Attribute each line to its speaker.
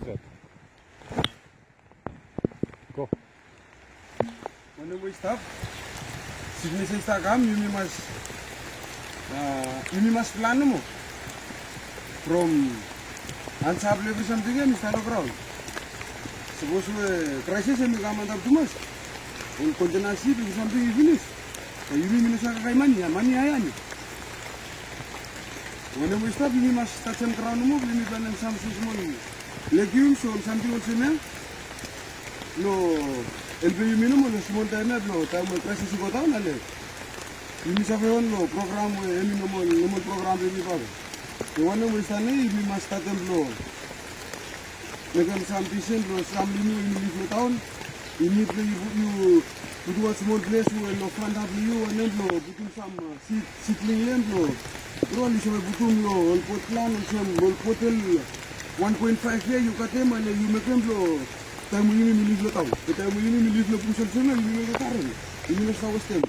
Speaker 1: Set. Go.
Speaker 2: When we stop, signature Instagram, you must plan mo from unsub level something and start ground. Suppose crisis and come and up to us. When container ship is something you finish. You mean money ayani. When we stop, you must touch and crown move, you need and some small legumes or something else in there. No, el minimum is small time, no, time crisis go down a little. You must have your own program, normal program in the bottom. The one we stand we must start them blow. Make them some decent or some new town. You need you put one small place where no front of you and then blow, put some seedling land blow. Roll is a butum low, or put plan or some will put 1.5 year you cut them and you make them blow. Time we leave the town. The time we leave the push and you make the current. You must have a stem.